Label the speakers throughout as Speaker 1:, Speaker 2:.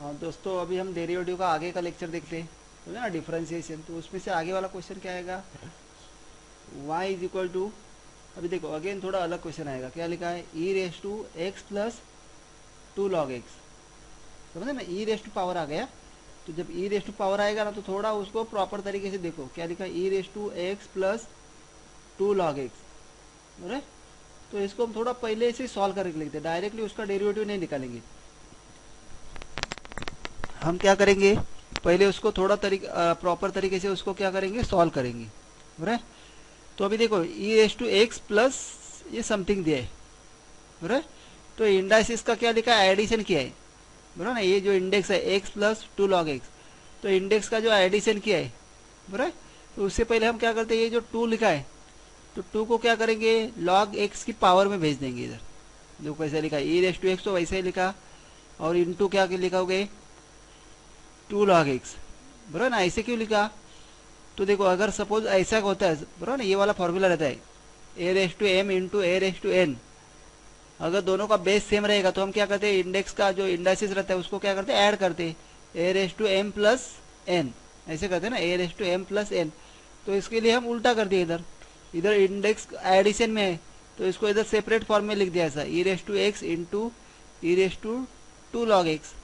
Speaker 1: हाँ दोस्तों, अभी हम डेरिवेटिव का आगे का लेक्चर देखते हैं, तो ना डिफरेंशिएशन। तो उसमें से आगे वाला क्वेश्चन क्या आएगा, y इज इक्वल टू, अभी देखो अगेन थोड़ा अलग क्वेश्चन आएगा। क्या लिखा है, e raise to x plus two log x. समझे ना, ई रेस टू पावर आ गया। तो जब ई रेस टू पावर आएगा ना, तो थोड़ा उसको प्रॉपर तरीके से देखो। क्या लिखा है, e raise to x plus two log x. बोले तो इसको हम थोड़ा पहले से सॉल्व करके लिखते हैं, डायरेक्टली उसका डेरिवेटिव नहीं निकालेंगे। हम क्या करेंगे, पहले उसको थोड़ा प्रॉपर तरीके से उसको क्या करेंगे, सॉल्व करेंगे। बराबर। तो अभी देखो e raise to x plus ये समथिंग दिया है। बराबर। तो इंडाइसिस का क्या लिखा है, एडिशन किया है। बराबर ना, ये जो इंडेक्स है x plus two log x, तो इंडेक्स का जो एडिशन किया है। बराबर। तो उससे पहले हम क्या करते हैं, ये जो टू लिखा है, तो टू को क्या करेंगे, लॉग एक्स की पावर में भेज देंगे इधर। देखो कैसे लिखा है, ई रेस टू एक्स तो वैसे ही लिखा, और इंटू क्या लिखोगे, टू लॉग एक्स। बराबर ना, ऐसे क्यों लिखा। तो देखो अगर सपोज ऐसा होता है, बराबर ना, ये वाला फॉर्मूला रहता है a raise to m into a raise to n. अगर दोनों का बेस सेम रहेगा तो हम क्या करते हैं, इंडेक्स का जो इंडाइसिस रहता है उसको क्या करते हैं, ऐड करते हैं, a raise to m plus n. ऐसे करते हैं ना, a raise to m plus n. तो इसके लिए हम उल्टा कर दिए, इधर इधर इंडेक्स एडिशन में है, तो इसको इधर सेपरेट फॉर्म में लिख दिया ऐसा, e raise to x into e raise to two log x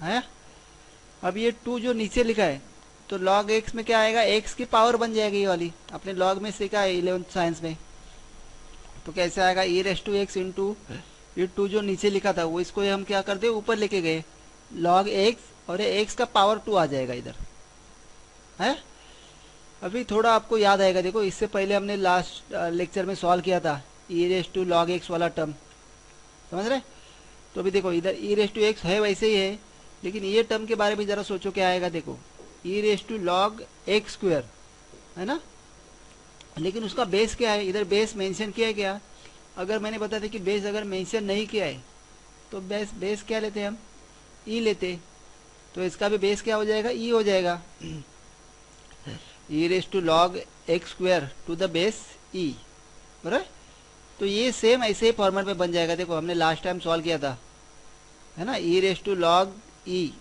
Speaker 1: है। अब ये टू जो नीचे लिखा है, तो लॉग एक्स में क्या आएगा, एक्स की पावर बन जाएगी ये वाली, अपने लॉग में सीखा है 11th साइंस में। तो कैसे आएगा, e raise to x into ये टू जो नीचे लिखा था वो, इसको हम क्या करते ऊपर लेके गए, लॉग एक्स, और ये एक्स का पावर टू आ जाएगा इधर है। अभी थोड़ा आपको याद आएगा, देखो इससे पहले हमने लास्ट लेक्चर में सॉल्व किया था ई रेस टू लॉग एक्स वाला टर्म, समझ रहे। तो अभी देखो इधर ई रेस टू एक्स है वैसे ही है, लेकिन ये टर्म के बारे में जरा सोचो क्या आएगा। देखो e raise to log x square है ना, लेकिन उसका बेस क्या है, इधर बेस मेंशन किया है क्या। अगर मैंने बताया था कि बेस अगर मेंशन नहीं किया है, तो बेस बेस क्या लेते हैं हम, ई लेते। तो इसका भी बेस क्या हो जाएगा, ई हो जाएगा। E raise to log x square to the base e. बराबर। तो ये सेम ऐसे ही फॉर्मेट में बन जाएगा। देखो हमने लास्ट टाइम सॉल्व किया था, है ना, ई रेस टू लॉग ई।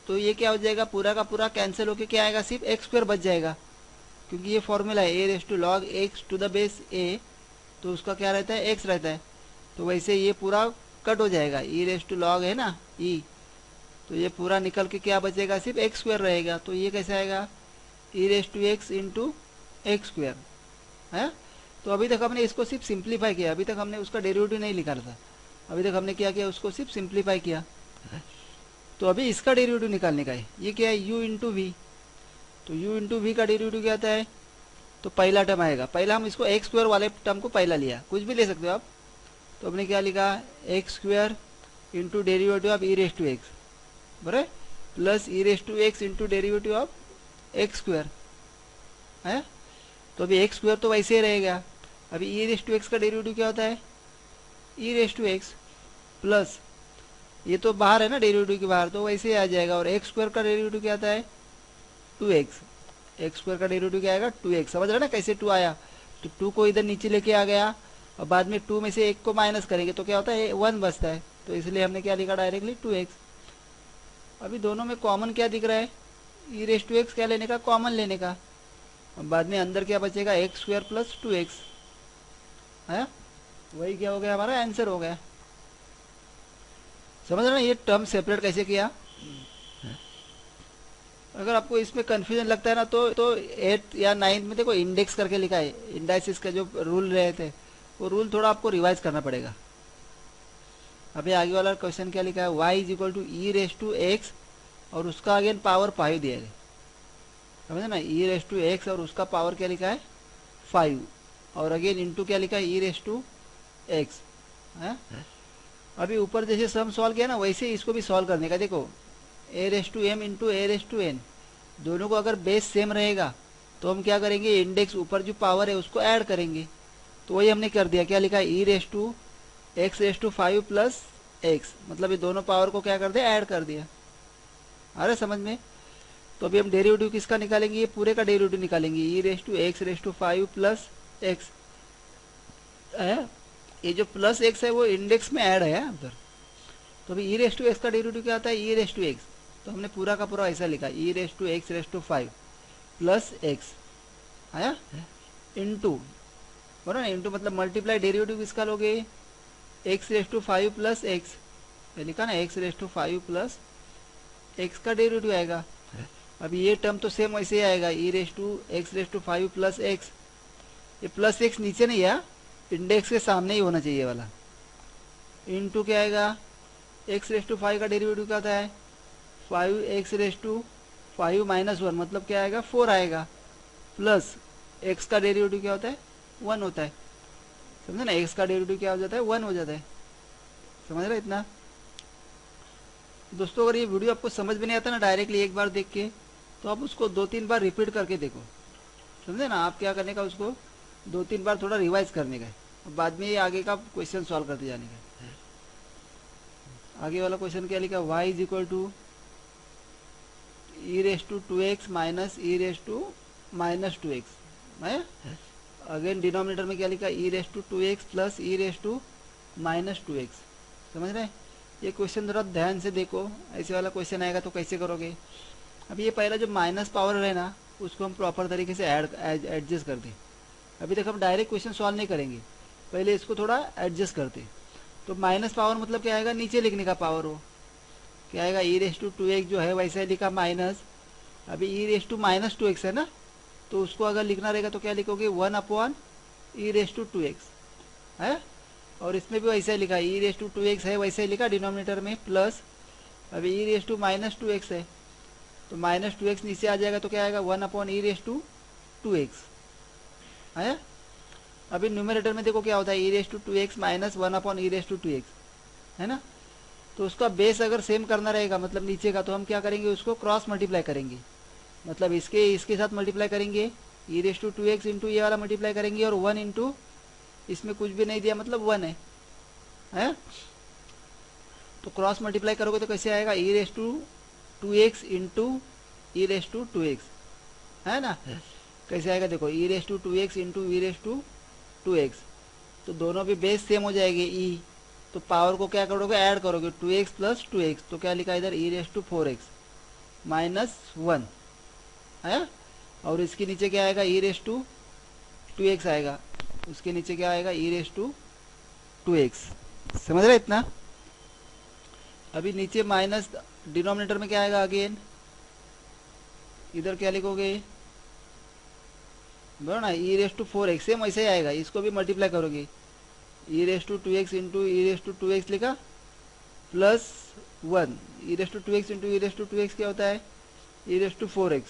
Speaker 1: तो ये क्या हो जाएगा, पूरा का पूरा कैंसिल होके क्या आएगा, सिर्फ एक्स स्क्वायर बच जाएगा, क्योंकि ये फॉर्मूला है a raise to log x to the base a, तो उसका क्या रहता है, एक्स रहता है। तो वैसे ये पूरा कट हो जाएगा, ई रेस टू लॉग है ना ई, तो ये पूरा निकल के क्या बचेगा, सिर्फ एक्स स्क्वायर रहेगा। तो ये कैसे आएगा, e raise to x into x square है। तो अभी तक हमने इसको सिर्फ सिंप्लीफाई किया, अभी तक हमने उसका डेरिवेटिव नहीं निकाला था। अभी तक हमने क्या किया, उसको सिर्फ सिंप्लीफाई किया। तो अभी इसका डेरिवेटिव निकालने का है, ये क्या है, u इंटू वी। तो u इंटू वी का डेरिवेटिव क्या आता है, तो पहला टर्म आएगा, पहला हम इसको एक्स स्क्वायर वाले टर्म को पहला लिया, कुछ भी ले सकते हो आप। तो हमने क्या लिखा, x square into derivative of e raise to x, बराबर, plus e raise to x into derivative of x square है। तो अभी एक्स स्क्वायर तो वैसे ही रहेगा। अभी ई रेस टू एक्स का डेरिवेटिव क्या होता है, e raise to x plus, ये तो बाहर है ना डेरिवेटिव के बाहर, तो वैसे ही आ जाएगा। और एक्स स्क्वायर का डेरिवेटिव क्या आता है, टू एक्स। एक्स स्क्वायर का डेरिवेटिव क्या आएगा, टू एक्स। समझ रहे ना कैसे टू आया, तो टू को इधर नीचे लेके आ गया, और बाद में टू में से एक को माइनस करेंगे तो क्या होता है, वन बचता है। तो इसलिए हमने क्या लिखा डायरेक्टली, टू एक्स। अभी दोनों में कॉमन क्या दिख रहा है, ई रेस टू एक्स क्या लेने का, कॉमन लेने का, और बाद में अंदर क्या बचेगा, x square plus two x है। वही क्या हो गया, हमारा आंसर हो गया। समझ रहे ना, ये टर्म सेपरेट कैसे किया। अगर आपको इसमें कंफ्यूजन लगता है ना, तो 8 या 9 में देखो इंडेक्स करके लिखा है, इंडाइसिस का जो रूल रहे थे, वो रूल थोड़ा आपको रिवाइज करना पड़ेगा। अभी आगे वाला क्वेश्चन क्या लिखा है, y is equal to e raise to x, और उसका अगेन पावर 5 दिया है। समझे ना, ई रेस टू एक्स और उसका पावर क्या लिखा है, 5, और अगेन इंटू क्या लिखा है, ई रेस टू एक्स है। अभी ऊपर जैसे सम सॉल्व किया ना, वैसे इसको भी सॉल्व करने का। देखो a raise to m into a raise to n, दोनों को अगर बेस सेम रहेगा तो हम क्या करेंगे, इंडेक्स ऊपर जो पावर है उसको ऐड करेंगे। तो वही हमने कर दिया, क्या लिखा है, e raise to x raise to 5 plus x, मतलब ये दोनों पावर को क्या कर दिया, ऐड कर दिया। आ रहा समझ में। तो अभी हम डेरिवेटिव किसका निकालेंगे, ये पूरे का डेरिवेटिव निकालेंगे, e raise to x raise to 5 plus x है। ये जो प्लस एक्स है वो इंडेक्स में ऐड है उधर, तो अभी ई रेस टू एक्स का डेरिवेटिव क्या आता है, ई रेस टू एक्स, तो हमने पूरा का पूरा ऐसा लिखा, e raise to x raise to 5 plus x आया इंटू, बोलो ना इंटू मतलब मल्टीप्लाई, डेरिवेटिव किसका लोगे, x raise to 5 plus x, ये लिखा ना x raise to 5 plus x का डेरिवेटिव आएगा। अभी ये टर्म तो सेम वैसे ही आएगा, e raise to x raise to 5 plus x, ये प्लस एक्स नीचे नहीं है, इंडेक्स के सामने ही होना चाहिए वाला, इंटू क्या आएगा, एक्स रेस टू 5 का डेरिवेटिव क्या आता है, 5 एक्स रेस टू 5 माइनस 1 मतलब क्या आएगा 4 आएगा, प्लस एक्स का डेरिवेटिव क्या होता है 1 होता है, समझे ना, एक्स का डेरिवेटिव क्या हो जाता है 1 हो जाता है, समझ रहे इतना। दोस्तों अगर ये वीडियो आपको समझ में नहीं आता ना डायरेक्टली एक बार देख के, तो आप उसको 2-3 बार रिपीट करके देखो, समझे ना, आप क्या करने का उसको 2-3 बार थोड़ा रिवाइज करने का, बाद में ये आगे का क्वेश्चन सॉल्व करते जाने का। आगे वाला क्वेश्चन क्या लिखा, y is equal to e raise to 2x minus e raise to minus 2x है, अगेन डिनोमिनेटर में क्या लिखा, e raise to 2x plus e raise to minus 2x, समझ रहे हैं। ये क्वेश्चन थोड़ा ध्यान से देखो, ऐसे वाला क्वेश्चन आएगा तो कैसे करोगे। अब ये पहला जो माइनस पावर है ना, उसको हम प्रॉपर तरीके से एडजस्ट कर दें। अभी तक हम डायरेक्ट क्वेश्चन सॉल्व नहीं करेंगे, पहले इसको थोड़ा एडजस्ट करते। तो माइनस पावर मतलब क्या आएगा, नीचे लिखने का पावर हो, क्या आएगा ई रेस टू 2x जो है वैसे लिखा माइनस, अभी e raise to minus 2x है ना, तो उसको अगर लिखना रहेगा तो क्या लिखोगे 1 upon e raise to 2x है, और इसमें भी वैसे लिखा ई रेस टू 2x है वैसे लिखा डिनोमिनेटर में, प्लस अभी e raise to minus 2x है, तो माइनस 2x नीचे आ जाएगा तो क्या आएगा 1 upon e raise to 2x है। अभी न्यूमरेटर में देखो क्या होता है, e raise to 2x minus 1 upon e raise to 2x है ना, तो उसका बेस अगर सेम करना रहेगा मतलब नीचे का, तो हम क्या करेंगे उसको क्रॉस मल्टीप्लाई करेंगे, मतलब इसके साथ मल्टीप्लाई करेंगे, ई रेस टू 2x इंटू ये वाला मल्टीप्लाई करेंगे, और 1 इंटू इसमें कुछ भी नहीं दिया मतलब 1 है? तो क्रॉस मल्टीप्लाई करोगे तो कैसे आएगा, e raise to 2x into e raise to 2x है ना, कैसे आएगा देखो, e raise to 2x into e raise to 2x, तो दोनों भी बेस सेम हो जाएंगे ई, तो पावर को क्या करोगे ऐड करोगे 2x प्लस 2x, तो क्या लिखा इधर ई रेस टू 4x माइनस 1 है, और इसके नीचे क्या आएगा ई रेस टू 2x आएगा, उसके नीचे क्या आएगा ई रेस टू 2x, समझ रहे इतना। अभी नीचे माइनस डिनोमिनेटर में क्या आएगा, अगेन इधर क्या लिखोगे बोलो ना, e raise to 4x same ऐसे ही आएगा, इसको भी मल्टीप्लाई करोगे, e raise to 2x into e raise to 2x लिखा, plus 1 e raise to 2x into e raise to 2x क्या होता है e raise to 4x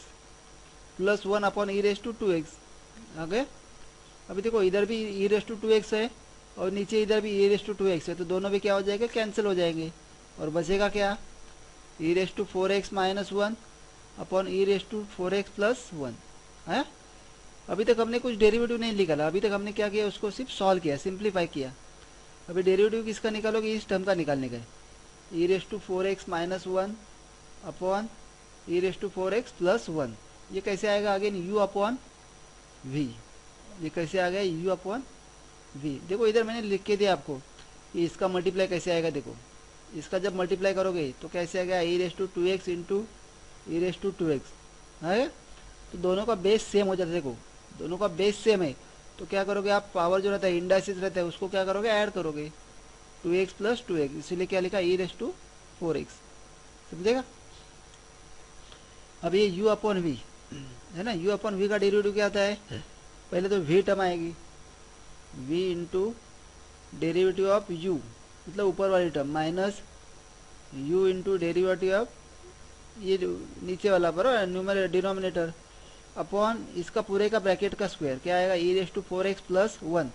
Speaker 1: plus 1 upon e raise to 2x आगे। अभी देखो इधर भी ई रेस टू 2x है और नीचे इधर भी ई रेस टू 2x है, तो दोनों भी क्या हो जाएगा कैंसिल हो जाएंगे, और बचेगा क्या e raise to 4x minus 1 upon e raise to 4x plus 1 है। अभी तक हमने कुछ डेरिवेटिव नहीं निकाला, अभी तक हमने क्या किया उसको सिर्फ सॉल्व किया, सिंप्लीफाई किया। अभी डेरिवेटिव किसका निकालोगे, इस टर्म का निकालने का है, e raise to 4x minus 1 upon e raise to 4x plus 1, ये कैसे आएगा अगेन u अपॉन v, ये कैसे आ गया u अपॉन v। देखो इधर मैंने लिख के दिया आपको कि इसका मल्टीप्लाई कैसे आएगा, देखो इसका जब मल्टीप्लाई करोगे तो कैसे आएगा e raise to 2x into e raise to 2x है, तो दोनों का बेस सेम हो जाता है, देखो दोनों का बेस सेम है, तो क्या करोगे आप पावर जो रहता है इंडाइसिस रहता है उसको क्या करोगे ऐड करोगे 2x प्लस 2x, इसीलिए क्या लिखा ई रेस टू 4x, समझेगा। अब ये u अपॉन v है ना, u अपॉन v का डेरिवेटिव क्या आता है, पहले तो v टर्म आएगी v into derivative of u मतलब ऊपर वाली term minus u into derivative of ये नीचे वाला पर न्यूमरेटर डिनोमिनेटर अपॉन इसका पूरे का ब्रैकेट का स्क्वायर क्या आएगा e raise to 4x plus 1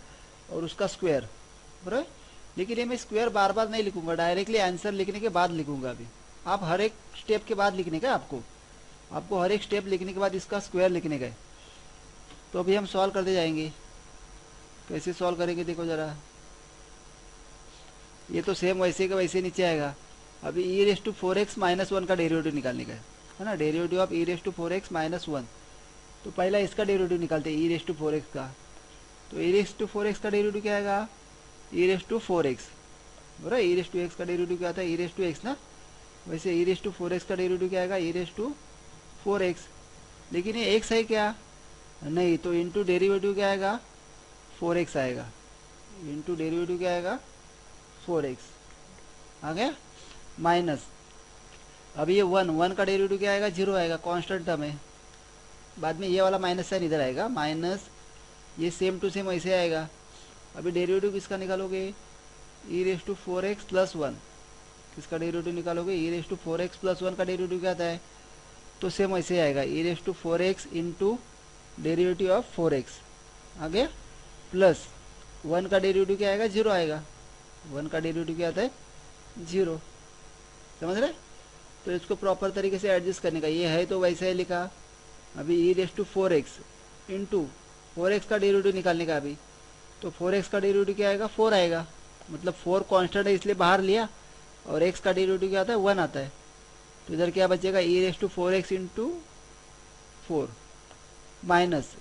Speaker 1: और उसका स्क्वायर बराबर। लेकिन ये मैं स्क्वायर बार बार नहीं लिखूंगा, डायरेक्टली आंसर लिखने के बाद लिखूंगा। अभी आप हर एक स्टेप के बाद लिखने का, आपको हर एक स्टेप लिखने के बाद इसका स्क्वायर लिखने का है। तो अभी हम सॉल्व करते जाएंगे, कैसे सॉल्व करेंगे देखो ज़रा, ये तो सेम वैसे का वैसे नीचे आएगा। अभी e raise to 4x minus 1 का डेरिवेटिव निकालने का है ना, derivative of e raise to 4x minus 1, तो पहला इसका डेरिवेटिव निकालते हैं ई रेस टू 4x का, तो ई रेस टू 4x का डेरिवेटिव क्या आएगा ई रेस टू 4x बोला ई रेस टू एक्स का डेरिवेटिव क्या आता है, ई रेस टू एक्स ना, वैसे ई रेस टू फोर एक्स का डेरिवेटिव क्या आएगा, e raise to four x. लेकिन ये एक्स है क्या, नहीं, तो इंटू डेरिवेटिव क्या आएगा, फोर एक्स आएगा, इंटू डेरिवेटिव क्या आएगा, फोर एक्स आ गया, माइनस अब ये वन, वन का डेरिवेटिव क्या आएगा, जीरो आएगा, कांस्टेंट टर्म है। बाद में ये वाला माइनस साइन इधर आएगा, माइनस ये सेम टू सेम ऐसे आएगा। अभी डेरिवेटिव किसका निकालोगे, e raise to four x plus one, किसका डेरिवेटिव निकालोगे, e raise to four x plus one का डेरिवेटिव क्या आता है, तो सेम ऐसे आएगा, e raise to four x into derivative of four x आ गया, प्लस वन का डेरिवेटिव क्या आएगा, जीरो आएगा, वन का डेरिवेटिव क्या आता है, जीरो। समझ रहे, तो इसको प्रॉपर तरीके से एडजस्ट करने का, ये है तो वैसे ही लिखा। अभी e raise to four x into four x का डेरिवेटिव निकालने का, अभी तो फोर एक्स का डेरिवेटिव क्या आएगा, फोर आएगा, मतलब फोर कांस्टेंट है इसलिए बाहर लिया, और एक्स का डेरिवेटिव क्या आता है, वन आता है, तो इधर क्या बचेगा, e raise to four x into four, minus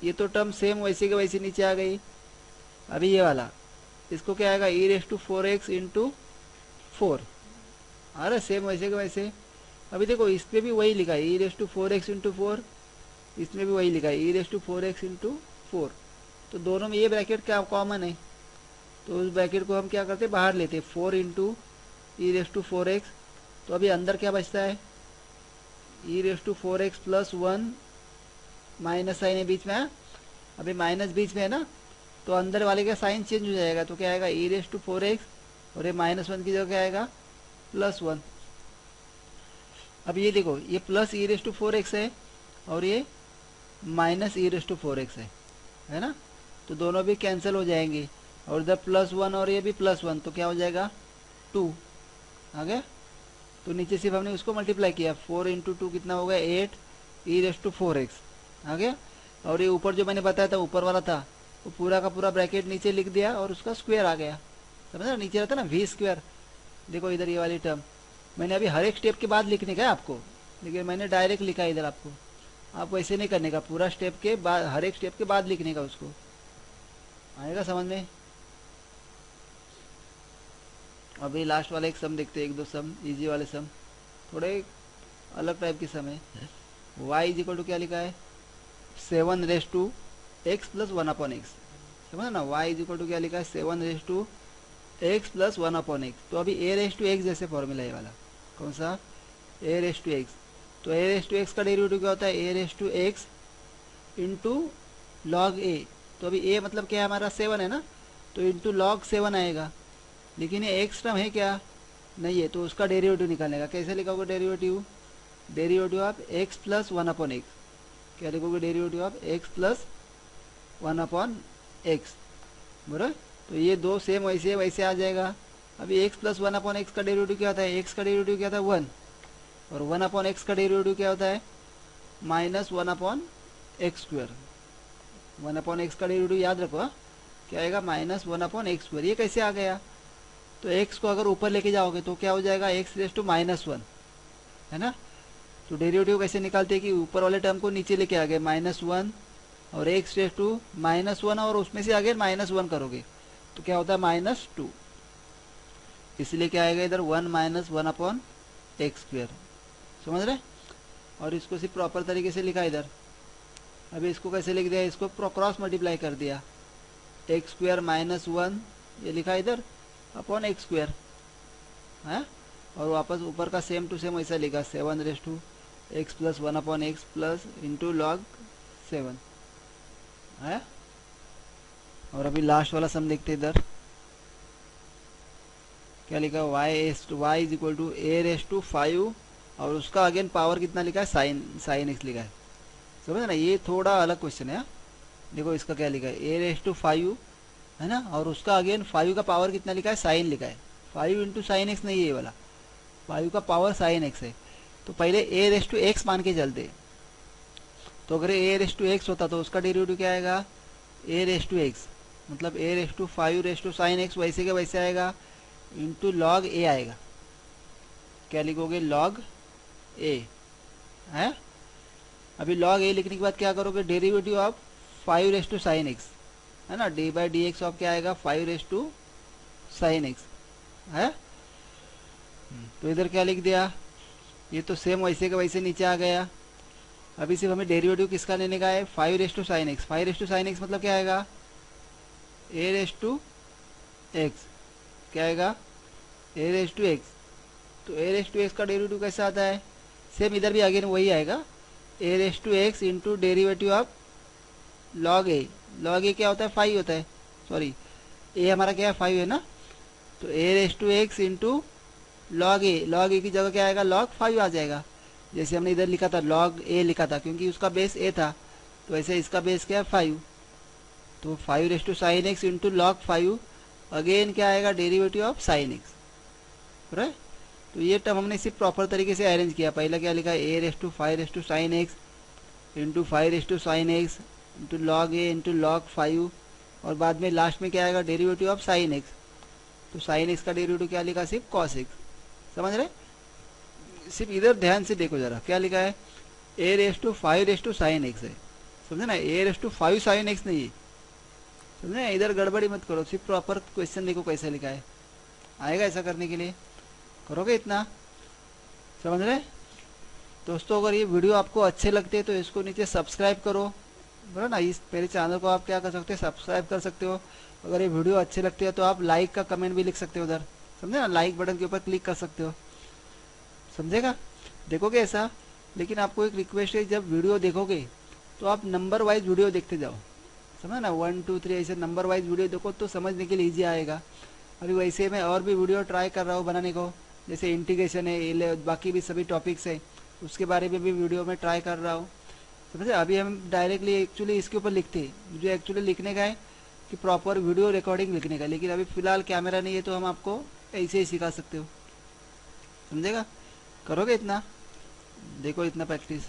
Speaker 1: ये तो टर्म सेम वैसे के वैसे नीचे आ गई। अभी ये वाला, इसको क्या आएगा, e raise to four x into four, अरे सेम वैसे के वैसे। अभी देखो इस पर भी वही लिखा है, e raise to four x into four, इसमें भी वही लिखा है, e raise to four x into four, तो दोनों में ये ब्रैकेट क्या कॉमन है, तो उस ब्रैकेट को हम क्या करते, बाहर लेते, four into e raise to four x, तो अभी अंदर क्या बचता है, e raise to four x plus one, minus sign है बीच में, अभी माइनस बीच में है ना, तो अंदर वाले का साइन चेंज हो जाएगा, तो क्या आएगा, e raise to four x और ये माइनस वन की जगह क्या आएगा, प्लस वन। अब ये देखो, ये plus e raise to four x है और ये minus e raise to four x है ना, तो दोनों भी कैंसिल हो जाएंगे, और इधर प्लस वन और ये भी प्लस वन, तो क्या हो जाएगा, टू आ गया। तो नीचे सिर्फ हमने उसको मल्टीप्लाई किया, फोर इंटू टू कितना हो गया, eight e raise to four x आ गया, और ये ऊपर जो मैंने बताया था ऊपर वाला था, वो पूरा का पूरा ब्रैकेट नीचे लिख दिया और उसका स्क्वायर आ गया, समझा, नीचे रहता ना वी स्क्वायर। देखो इधर ये वाली टर्म मैंने अभी हर एक स्टेप के बाद लिखने का है आपको, लेकिन मैंने डायरेक्ट लिखा इधर, आपको आप वैसे नहीं करने का, पूरा स्टेप के बाद, हर एक स्टेप के बाद लिखने का, उसको आएगा समझ में। अभी लास्ट वाला एक सम देखते हैं, एक दो सम इजी वाले सम, थोड़े अलग टाइप के सम है। y इज इक्वल टू क्या लिखा है, seven raise to x plus one upon x, समझ ना, y इज इक्वल टू क्या लिखा है, seven raise to x plus one upon x, तो अभी ए रेस टू एक्स जैसे फॉर्मूला है वाला, कौन सा, ए रेस टू एक्स, तो ए रेस टू एक्स का डेरिवेटिव क्या होता है, a raise to x into log a, तो अभी ए मतलब क्या है हमारा, सेवन है ना, तो इंटू लॉग सेवन आएगा, लेकिन ये एक्स टर्म है क्या, नहीं है, तो उसका डेरिवेटिव निकालने का, कैसे लिखोगे derivative, derivative of x plus one upon x, क्या लिखोगे, derivative of x plus one upon x, बराबर, तो ये दो सेम वैसे वैसे आ जाएगा। अभी x plus one upon x का डेरिवेटिव क्या होता है, एक्स का डेरिवेटिव क्या होता है, वन, और वन अपॉन एक्स का डेरिवेटिव क्या होता है, minus one upon x square, one upon x का डेरिवेटिव याद रखो, क्या आएगा, minus one upon x square. ये कैसे आ गया, तो एक्स को अगर ऊपर लेके जाओगे तो क्या हो जाएगा, x raise to minus one, है ना, तो डेरिवेटिव कैसे निकालते हैं कि ऊपर वाले टर्म को नीचे लेके आ गए, माइनस वन और x raise to minus one, और उसमें से आगे माइनस वन करोगे तो क्या होता है, माइनस टू, इसलिए क्या आएगा इधर, one minus one upon x square, समझ रहे, और इसको सिर्फ प्रॉपर तरीके से लिखा इधर। अभी इसको कैसे लिख दिया, इसको क्रॉस मल्टीप्लाई कर दिया, एक्स स्क्वायर माइनस वन ये लिखा इधर अपॉन एक्स स्क्वायर है, और वापस ऊपर का सेम टू सेम ऐसा लिखा, seven raise to x plus one upon x plus into log seven है। और अभी लास्ट वाला सम देखते इधर, क्या लिखा, y is equal to a raise to five, और उसका अगेन पावर कितना लिखा है, साइन एक्स लिखा है, समझ ना, ये थोड़ा अलग क्वेश्चन है। देखो इसका क्या लिखा है, ए रेस टू फाइव है ना, और उसका अगेन फाइव का पावर कितना लिखा है, साइन लिखा है, फाइव इंटू साइन एक्स नहीं है ये वाला, फाइव का पावर साइन एक्स है, तो पहले ए रेस टू एक्स मान के चलते, तो अगर ए रेस टू एक्स होता तो उसका डेरिवेटिव क्या आएगा, ए रेस टू एक्स, मतलब a raise to five raise to sine x वैसे के वैसे आएगा, इंटू लॉग ए आएगा, क्या लिखोगे, लॉग ए है। अभी लॉग ए लिखने के बाद क्या करोगे, derivative of five raise to sine x है ना, d by d x of क्या आएगा, five raise to sine x, है। तो इधर क्या लिख दिया, ये तो सेम वैसे का वैसे नीचे आ गया। अभी सिर्फ हमें डेरिवेटिव किसका लेने का है, 5 raise to sine x. 5 raise to sine x मतलब क्या आएगा, ए रेस टू एक्स। क्या आएगा, ए रेस टू एक्स। तो ए रेस टू एक्स का डेरिवेटिव कैसा आता है, सेम इधर भी अगेन वही आएगा, a raise to x into derivative of log a. Log a क्या होता है, 5 होता है, सॉरी ए हमारा क्या है 5 है ना। तो a raise to x into log a. Log a की जगह क्या आएगा, लॉग 5 आ जाएगा। जैसे हमने इधर लिखा था लॉग ए लिखा था क्योंकि उसका बेस ए था, तो ऐसे इसका बेस क्या है 5। तो 5 raise to sine x into log 5, again क्या आएगा, derivative of sine x, right. तो ये टर्म हमने सिर्फ प्रॉपर तरीके से अरेंज किया। पहला क्या लिखा, a raise to 5 raise to sine x into 5 raise to sine x into log a into log 5, और बाद में लास्ट में क्या आएगा, डेरिवेटिव ऑफ साइन एक्स। तो साइन एक्स का डेरिवेटिव क्या लिखा, सिर्फ कॉस एक्स। समझ रहे, सिर्फ इधर ध्यान से देखो जरा, क्या लिखा है, a raise to 5 raise to sine x है, समझे ना, a raise to 5 sine x नहीं है, समझे ना। इधर गड़बड़ी मत करो, सिर्फ प्रॉपर क्वेश्चन देखो कैसे लिखा है, आएगा ऐसा करने के लिए, करोगे इतना, समझ रहे दोस्तों। अगर ये वीडियो आपको अच्छे लगते हैं तो इसको नीचे सब्सक्राइब करो, बराबर ना। इस मेरे चैनल को आप क्या कर सकते हो, सब्सक्राइब कर सकते हो। अगर ये वीडियो अच्छे लगते हैं तो आप लाइक का कमेंट भी लिख सकते हो उधर, समझे ना, लाइक बटन के ऊपर क्लिक कर सकते हो, समझेगा, देखोगे ऐसा। लेकिन आपको एक रिक्वेस्ट है, जब वीडियो देखोगे तो आप नंबर वाइज वीडियो देखते जाओ, समझ ना, 1 2 3 ऐसे नंबर वाइज वीडियो देखो तो समझने के लिए ईजी आएगा। अभी वैसे मैं और भी वीडियो ट्राई कर रहा हूँ बनाने को, जैसे इंटीग्रेशन है, बाकी भी सभी टॉपिक्स है, उसके बारे में भी वीडियो में ट्राई कर रहा हूँ, समझे। अभी हम डायरेक्टली एक्चुअली इसके ऊपर लिखते हैं, मुझे एक्चुअली लिखने का है कि प्रॉपर वीडियो रिकॉर्डिंग लिखने का, लेकिन अभी फ़िलहाल कैमरा नहीं है तो हम आपको ऐसे ही सिखा सकते हो, समझेगा, करोगे इतना, देखो इतना प्रैक्टिस।